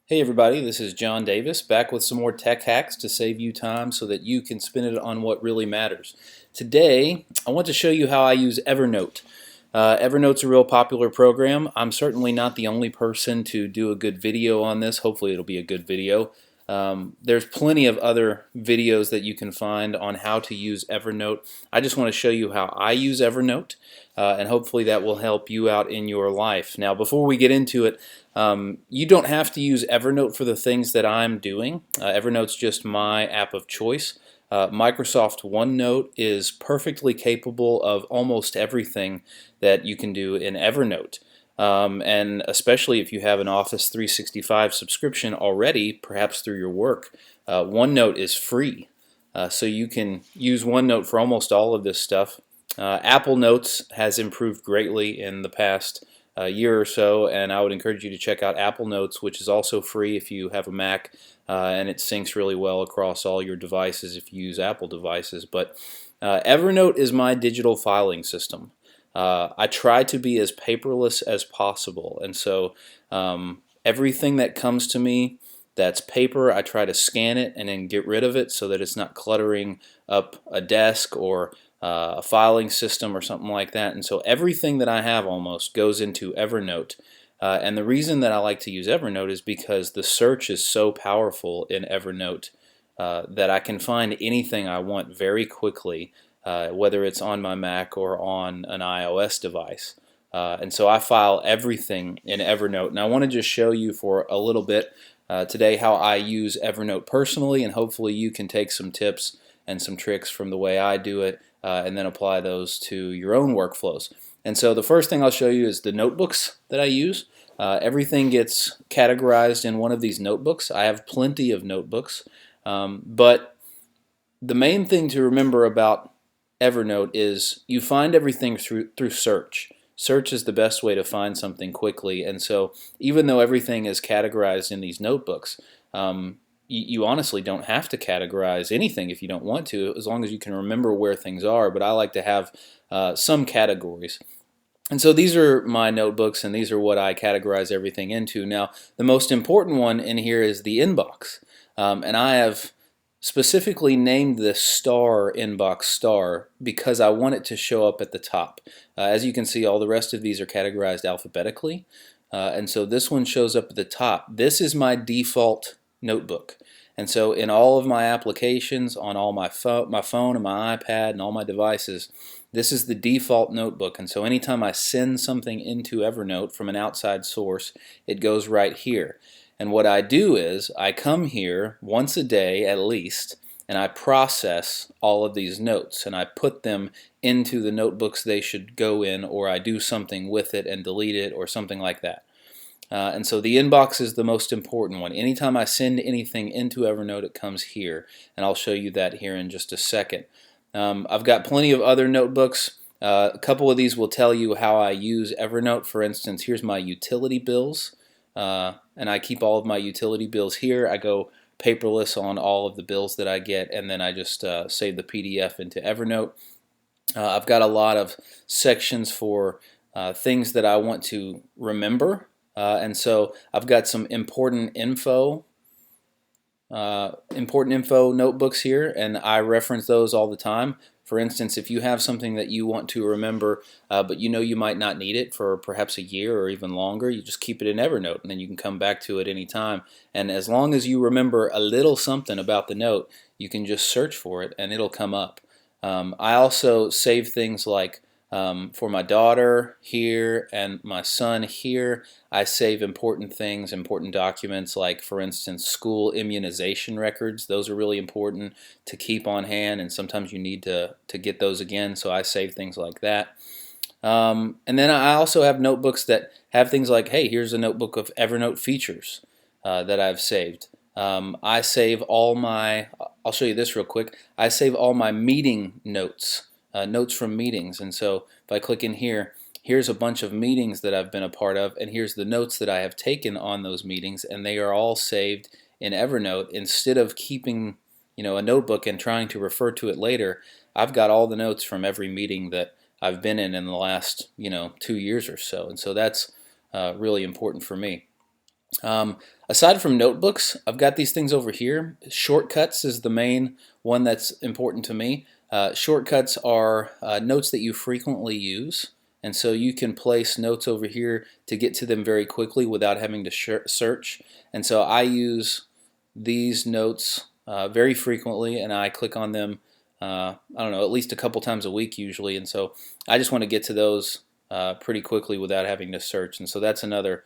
Hey everybody, this is John Davis back with some more tech hacks to save you time so that you can spend it on what really matters. Today, I want to show you how I use Evernote. Evernote's a real popular program. I'm certainly not the only person to do a good video on this. Hopefully it'll be a good video. There's plenty of other videos that you can find on how to use Evernote. I just want to show you how I use Evernote, and hopefully that will help you out in your life. Now, before we get into it, you don't have to use Evernote for the things that I'm doing. Evernote's just my app of choice. Microsoft OneNote is perfectly capable of almost everything that you can do in Evernote. And especially if you have an Office 365 subscription already, perhaps through your work, OneNote is free. So you can use OneNote for almost all of this stuff. Apple Notes has improved greatly in the past year or so, and I would encourage you to check out Apple Notes, which is also free if you have a Mac, and it syncs really well across all your devices if you use Apple devices. But Evernote is my digital filing system. I try to be as paperless as possible, and so everything that comes to me that's paper, I try to scan it and then get rid of it so that it's not cluttering up a desk or a filing system or something like that. And so everything that I have almost goes into Evernote. And the reason that I like to use Evernote is because the search is so powerful in Evernote that I can find anything I want very quickly, whether it's on my Mac or on an iOS device. And so I file everything in Evernote. And I want to just show you for a little bit today how I use Evernote personally, and hopefully you can take some tips and some tricks from the way I do it and then apply those to your own workflows. And so the first thing I'll show you is the notebooks that I use. Everything gets categorized in one of these notebooks. I have plenty of notebooks, but the main thing to remember about Evernote is you find everything through search. Search is the best way to find something quickly, and so even though everything is categorized in these notebooks, you honestly don't have to categorize anything if you don't want to, as long as you can remember where things are. But I like to have some categories. And so these are my notebooks, and these are what I categorize everything into. Now, the most important one in here is the inbox. And I have specifically named this star inbox star because I want it to show up at the top. As you can see, all the rest of these are categorized alphabetically. And so this one shows up at the top. This is my default notebook. And so in all of my applications, on all my phone and my iPad and all my devices, this is the default notebook. And so anytime I send something into Evernote from an outside source, it goes right here. And what I do is I come here once a day at least, and I process all of these notes, and I put them into the notebooks they should go in, or I do something with it and delete it or something like that. And so the inbox is the most important one. Anytime I send anything into Evernote, it comes here, and I'll show you that here in just a second. I've got plenty of other notebooks. A couple of these will tell you how I use Evernote. For instance, here's my utility bills. And I keep all of my utility bills here. I go paperless on all of the bills that I get, and then I just save the PDF into Evernote. I've got a lot of sections for things that I want to remember, and so I've got some important info notebooks here, and I reference those all the time. For instance, if you have something that you want to remember, but you know you might not need it for perhaps a year or even longer, you just keep it in Evernote, and then you can come back to it anytime. And as long as you remember a little something about the note, you can just search for it, and it'll come up. I also save things like for my daughter here and my son here. I save important things, important documents, like, for instance, school immunization records. Those are really important to keep on hand, and sometimes you need to get those again, so I save things like that. And then I also have notebooks that have things like, hey, here's a notebook of Evernote features that I've saved. I save all my, I'll show you this real quick, I save all my meeting notes. Notes from meetings, and so if I click in here, here's a bunch of meetings that I've been a part of, and here's the notes that I have taken on those meetings, and they are all saved in Evernote. Instead of keeping, a notebook and trying to refer to it later, I've got all the notes from every meeting that I've been in the last 2 years or so, and so that's really important for me. Aside from notebooks, I've got these things over here. Shortcuts is the main one that's important to me. Shortcuts are notes that you frequently use, and so you can place notes over here to get to them very quickly without having to search. And so I use these notes very frequently, and I click on them I don't know, at least a couple times a week usually, and so I just want to get to those pretty quickly without having to search. And so that's another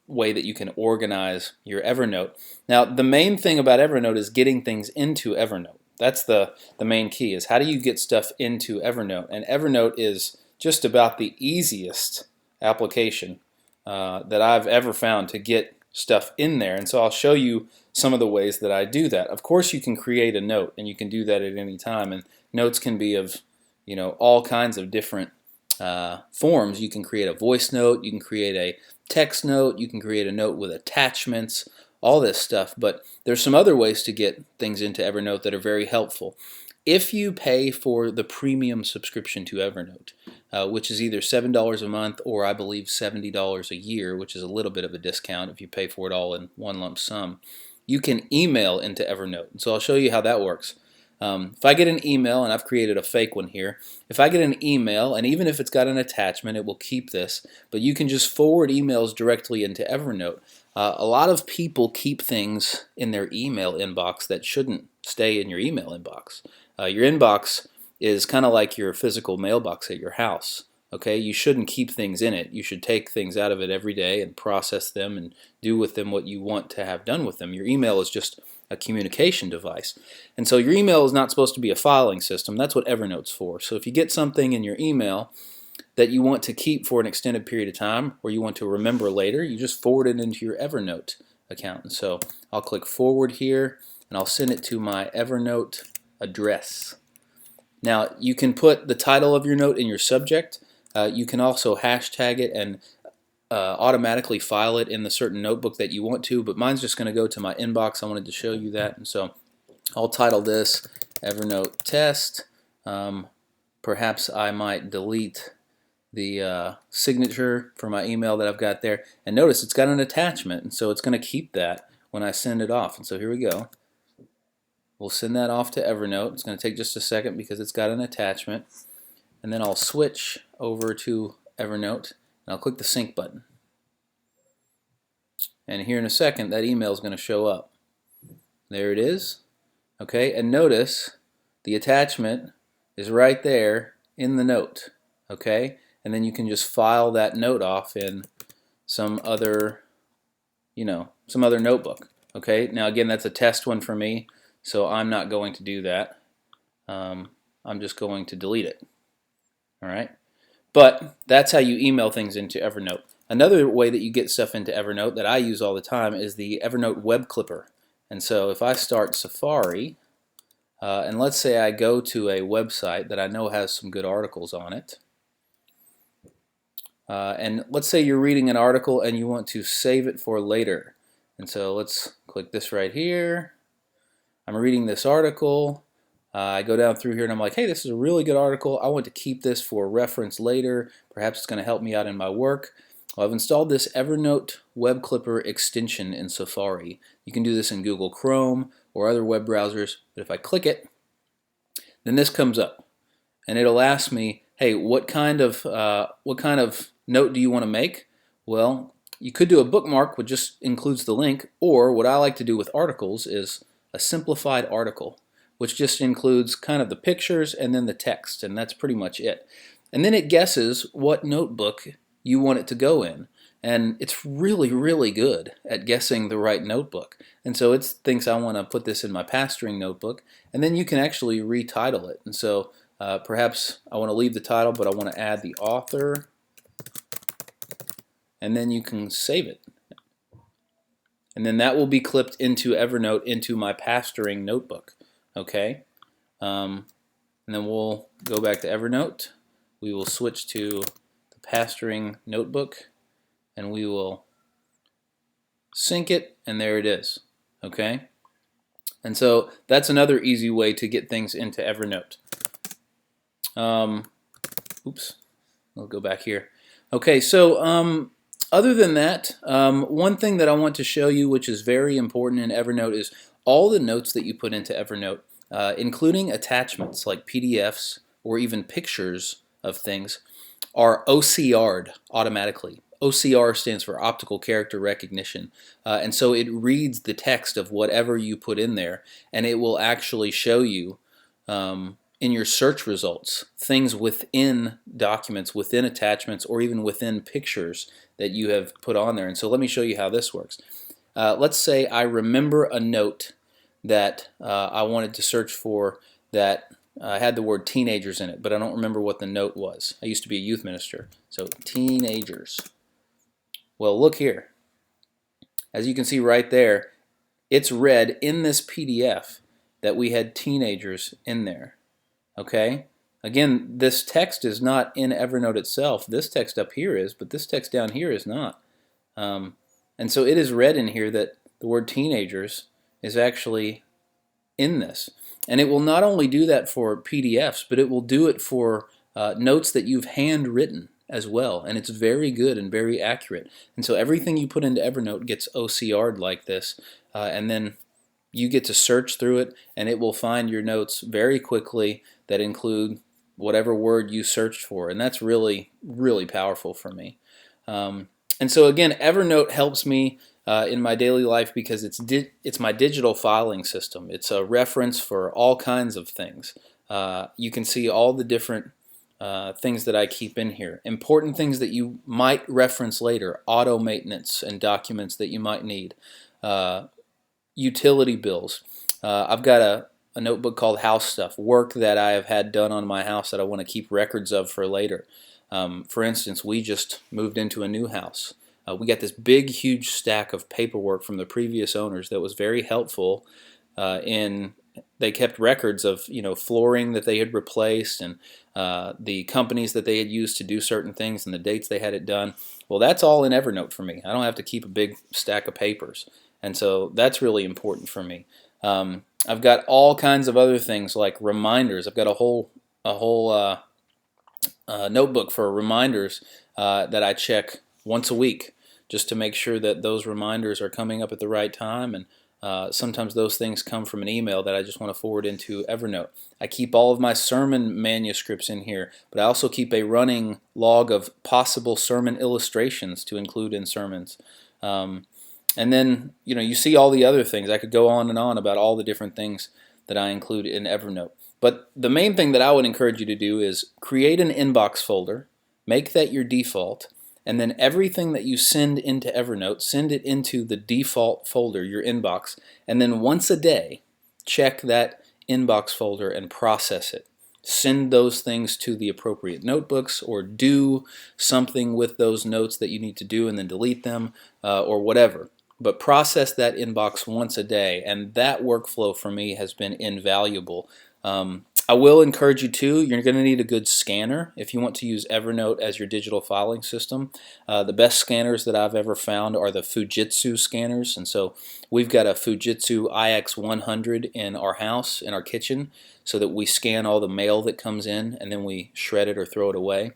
way that you can organize your Evernote. Now, the main thing about Evernote is getting things into Evernote. That's the main key, is how do you get stuff into Evernote? And Evernote is just about the easiest application that I've ever found to get stuff in there. And so I'll show you some of the ways that I do that. Of course, you can create a note, and you can do that at any time. And notes can be of, all kinds of different forms. You can create a voice note, you can create a text note, you can create a note with attachments, all this stuff. But there's some other ways to get things into Evernote that are very helpful. If you pay for the premium subscription to Evernote, which is either $7 a month or I believe $70 a year, which is a little bit of a discount if you pay for it all in one lump sum, you can email into Evernote. And so I'll show you how that works. If I get an email, and I've created a fake one here, if I get an email, and even if it's got an attachment, it will keep this, but you can just forward emails directly into Evernote. A lot of people keep things in their email inbox that shouldn't stay in your email inbox. Your inbox is kind of like your physical mailbox at your house. Okay, you shouldn't keep things in it. You should take things out of it every day and process them and do with them what you want to have done with them. Your email is just a communication device. And so your email is not supposed to be a filing system. That's what Evernote's for. So if you get something in your email that you want to keep for an extended period of time or you want to remember later, you just forward it into your Evernote account. And so I'll click forward here and I'll send it to my Evernote address. Now you can put the title of your note in your subject. You can also hashtag it and automatically file it in the certain notebook that you want to, but mine's just going to go to my inbox. I wanted to show you that, and so I'll title this Evernote Test. Perhaps I might delete the signature for my email that I've got there, and notice it's got an attachment, and so it's going to keep that when I send it off. And so here we go. We'll send that off to Evernote. It's going to take just a second because it's got an attachment, and then I'll switch over to Evernote and I'll click the sync button. And here in a second that email is going to show up. There it is. Okay, and notice the attachment is right there in the note. Okay, and then you can just file that note off in some other, some other notebook. Okay, now again, that's a test one for me, so I'm not going to do that. I'm just going to delete it. All right. But that's how you email things into Evernote. Another way that you get stuff into Evernote that I use all the time is the Evernote Web Clipper. And so if I start Safari, and let's say I go to a website that I know has some good articles on it, and let's say you're reading an article and you want to save it for later. And so let's click this right here. I'm reading this article. I go down through here and I'm like, hey, this is a really good article. I want to keep this for reference later. Perhaps it's going to help me out in my work. Well, I've installed this Evernote Web Clipper extension in Safari. You can do this in Google Chrome or other web browsers. But if I click it, then this comes up. And it'll ask me, hey, what kind of note do you want to make? Well, you could do a bookmark, which just includes the link. Or what I like to do with articles is a simplified article, which just includes kind of the pictures and then the text, and that's pretty much it. And then it guesses what notebook you want it to go in, and it's really, really good at guessing the right notebook. And so it thinks I want to put this in my pastoring notebook, and then you can actually retitle it. And so perhaps I want to leave the title, but I want to add the author, and then you can save it. And then that will be clipped into Evernote into my pastoring notebook. Okay, and then we'll go back to Evernote. We will switch to the pastoring notebook, and we will sync it, and there it is. Okay, and so that's another easy way to get things into Evernote. Oops, I'll go back here. Okay, so Other than that, one thing that I want to show you, which is very important in Evernote, is all the notes that you put into Evernote, including attachments like PDFs or even pictures of things, are OCR'd automatically. OCR stands for optical character recognition, and so it reads the text of whatever you put in there, and it will actually show you in your search results things within documents, within attachments, or even within pictures that you have put on there. And so let me show you how this works. Let's say I remember a note that I wanted to search for that had the word teenagers in it, but I don't remember what the note was. I used to be a youth minister, so teenagers. Well, look here. As you can see right there, it's read in this PDF that we had teenagers in there. Okay? Again, this text is not in Evernote itself. This text up here is, but this text down here is not. And so it is read in here that the word teenagers is actually in this. And it will not only do that for PDFs, but it will do it for notes that you've handwritten as well. And it's very good and very accurate. And so everything you put into Evernote gets OCR'd like this. And then you get to search through it, and it will find your notes very quickly that include whatever word you searched for. And that's really, really powerful for me. And so again, Evernote helps me in my daily life because it's my digital filing system. It's a reference for all kinds of things. You can see all the different things that I keep in here. Important things that you might reference later, auto maintenance and documents that you might need, utility bills. I've got a notebook called House Stuff, work that I have had done on my house that I want to keep records of for later. For instance, we just moved into a new house. We got this big, huge stack of paperwork from the previous owners that was very helpful they kept records of flooring that they had replaced and the companies that they had used to do certain things and the dates they had it done. Well, that's all in Evernote for me. I don't have to keep a big stack of papers, and so that's really important for me. I've got all kinds of other things like reminders. I've got a whole notebook for reminders that I check once a week just to make sure that those reminders are coming up at the right time, and sometimes those things come from an email that I just want to forward into Evernote. I keep all of my sermon manuscripts in here, but I also keep a running log of possible sermon illustrations to include in sermons. And then you see all the other things. I could go on and on about all the different things that I include in Evernote. But the main thing that I would encourage you to do is create an inbox folder, make that your default, and then everything that you send into Evernote, send it into the default folder, your inbox, and then once a day, check that inbox folder and process it. Send those things to the appropriate notebooks, or do something with those notes that you need to do and then delete them, or whatever. But process that inbox once a day, and that workflow for me has been invaluable. I will encourage you too, you're going to need a good scanner if you want to use Evernote as your digital filing system. The best scanners that I've ever found are the Fujitsu scanners, and so we've got a Fujitsu IX100 in our house, in our kitchen, so that we scan all the mail that comes in and then we shred it or throw it away.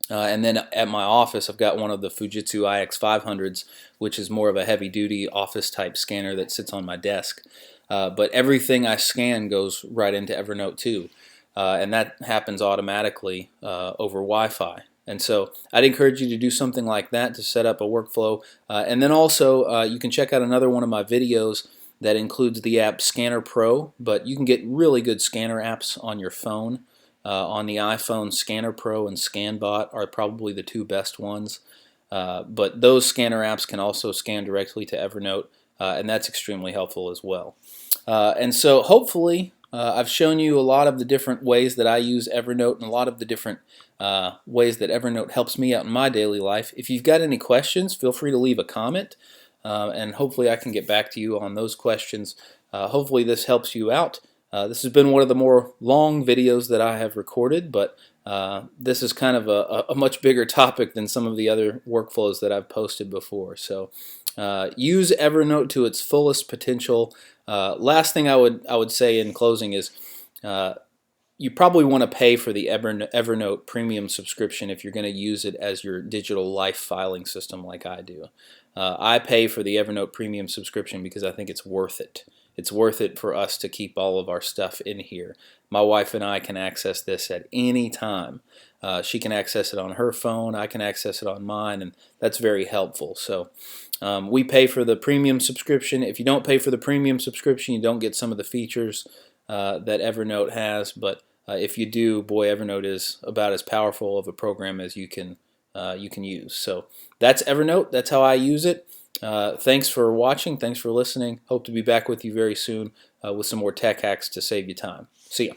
And then at my office, I've got one of the Fujitsu IX500s, which is more of a heavy-duty office-type scanner that sits on my desk. But everything I scan goes right into Evernote too, and that happens automatically over Wi-Fi. And so I'd encourage you to do something like that to set up a workflow. And then also you can check out another one of my videos that includes the app Scanner Pro, but you can get really good scanner apps on your phone. On the iPhone, Scanner Pro and ScanBot are probably the two best ones. But those scanner apps can also scan directly to Evernote, and that's extremely helpful as well. And so hopefully I've shown you a lot of the different ways that I use Evernote and a lot of the different ways that Evernote helps me out in my daily life. If you've got any questions, feel free to leave a comment, and hopefully I can get back to you on those questions. Hopefully this helps you out. This has been one of the more long videos that I have recorded, but this is kind of a much bigger topic than some of the other workflows that I've posted before. So use Evernote to its fullest potential. Last thing I would say in closing is you probably want to pay for the Evernote premium subscription if you're going to use it as your digital life filing system like I do. I pay for the Evernote premium subscription because I think it's worth it. It's worth it for us to keep all of our stuff in here. My wife and I can access this at any time. She can access it on her phone, I can access it on mine, and that's very helpful. So we pay for the premium subscription. If you don't pay for the premium subscription, you don't get some of the features that Evernote has, but if you do, boy, Evernote is about as powerful of a program as you can use. So that's Evernote. That's how I use it. Thanks for watching. Thanks for listening. Hope to be back with you very soon with some more tech hacks to save you time. See ya.